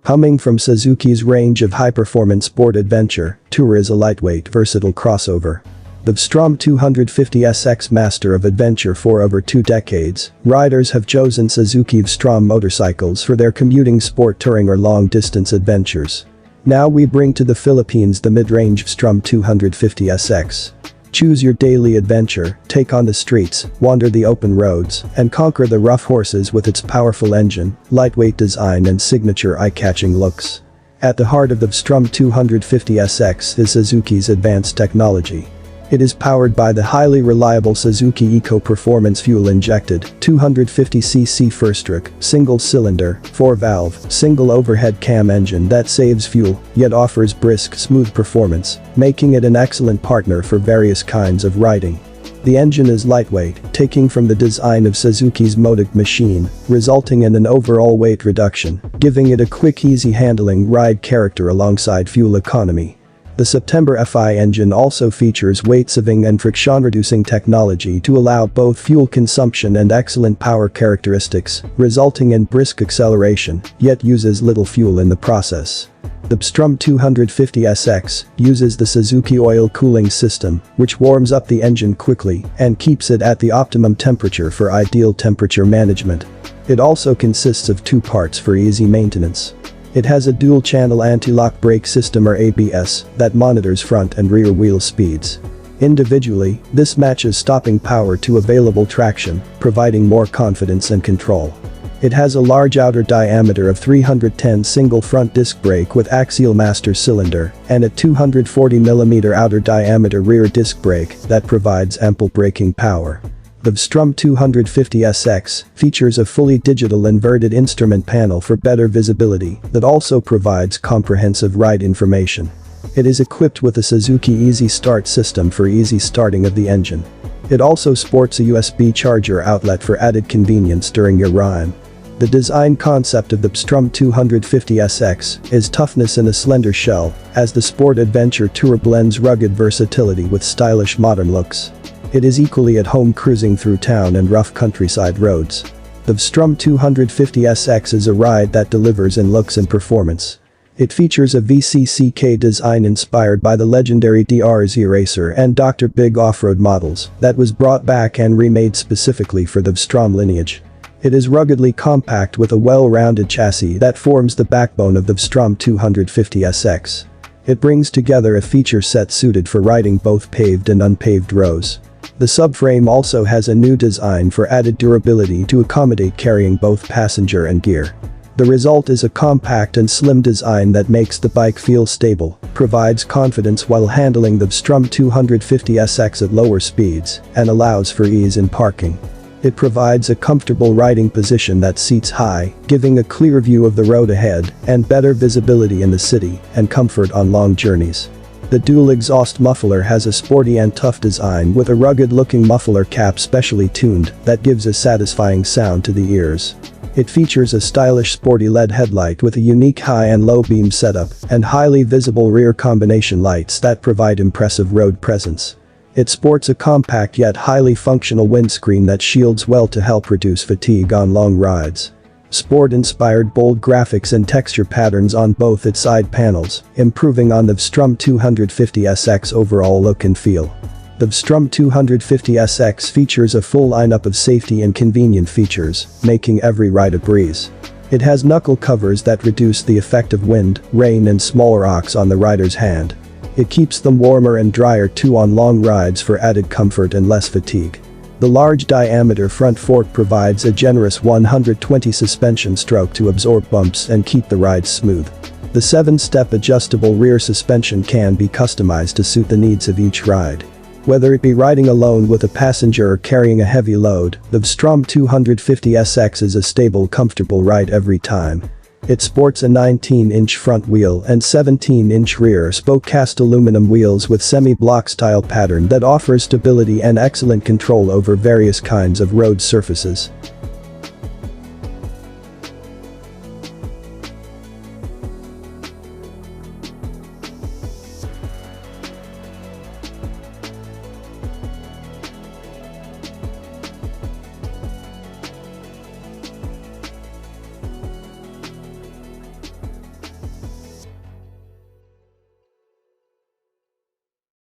Coming from Suzuki's range of high-performance sport adventure, Tour is a lightweight, versatile crossover. The V-Strom 250SX master of adventure for over 2 decades, riders have chosen Suzuki V-Strom motorcycles for their commuting, sport touring or long-distance adventures. Now we bring to the Philippines the mid-range V-Strom 250SX. Choose your daily adventure, take on the streets, wander the open roads, and conquer the rough horses with its powerful engine, lightweight design and signature eye-catching looks. At the heart of the V-Strom 250SX is Suzuki's advanced technology. It is powered by the highly reliable Suzuki Eco-Performance fuel-injected 250cc first-stroke, single-cylinder, 4-valve, single-overhead cam engine that saves fuel, yet offers brisk, smooth performance, making it an excellent partner for various kinds of riding. The engine is lightweight, taking from the design of Suzuki's Motovlog machine, resulting in an overall weight reduction, giving it a quick, easy-handling ride character alongside fuel economy. The September FI engine also features weight-saving and friction-reducing technology to allow both fuel consumption and excellent power characteristics, resulting in brisk acceleration, yet uses little fuel in the process. The V-Strom 250SX uses the Suzuki oil cooling system, which warms up the engine quickly and keeps it at the optimum temperature for ideal temperature management. It also consists of 2 parts for easy maintenance. It has a dual-channel anti-lock brake system or ABS that monitors front and rear wheel speeds. Individually, this matches stopping power to available traction, providing more confidence and control. It has a large outer diameter of 310 single front disc brake with axial master cylinder and a 240mm outer diameter rear disc brake that provides ample braking power. The V-Strom 250SX features a fully digital inverted instrument panel for better visibility that also provides comprehensive ride information. It is equipped with a Suzuki Easy Start system for easy starting of the engine. It also sports a USB charger outlet for added convenience during your ride. The design concept of the V-Strom 250SX is toughness in a slender shell, as the Sport Adventure Tour blends rugged versatility with stylish modern looks. It is equally at home cruising through town and rough countryside roads. The V-Strom 250SX is a ride that delivers in looks and performance. It features a VCCK design inspired by the legendary DRZ Racer and Dr. Big off-road models that was brought back and remade specifically for the V-Strom lineage. It is ruggedly compact with a well-rounded chassis that forms the backbone of the V-Strom 250SX. It brings together a feature set suited for riding both paved and unpaved roads. The subframe also has a new design for added durability to accommodate carrying both passenger and gear. The result is a compact and slim design that makes the bike feel stable, provides confidence while handling the V-Strom 250SX at lower speeds, and allows for ease in parking. It provides a comfortable riding position that seats high, giving a clear view of the road ahead and better visibility in the city and comfort on long journeys. The dual exhaust muffler has a sporty and tough design with a rugged-looking muffler cap specially tuned that gives a satisfying sound to the ears. It features a stylish sporty LED headlight with a unique high and low beam setup and highly visible rear combination lights that provide impressive road presence. It sports a compact yet highly functional windscreen that shields well to help reduce fatigue on long rides. Sport-inspired bold graphics and texture patterns on both its side panels, improving on the V-Strom 250SX overall look and feel. The V-Strom 250SX features a full lineup of safety and convenient features, making every ride a breeze. It has knuckle covers that reduce the effect of wind, rain and small rocks on the rider's hand. It keeps them warmer and drier too on long rides for added comfort and less fatigue. The large diameter front fork provides a generous 120 suspension stroke to absorb bumps and keep the ride smooth. The 7-step adjustable rear suspension can be customized to suit the needs of each ride. Whether it be riding alone with a passenger or carrying a heavy load, the V-Strom 250SX is a stable, comfortable ride every time. It sports a 19-inch front wheel and 17-inch rear spoke cast aluminum wheels with semi-block style pattern that offers stability and excellent control over various kinds of road surfaces.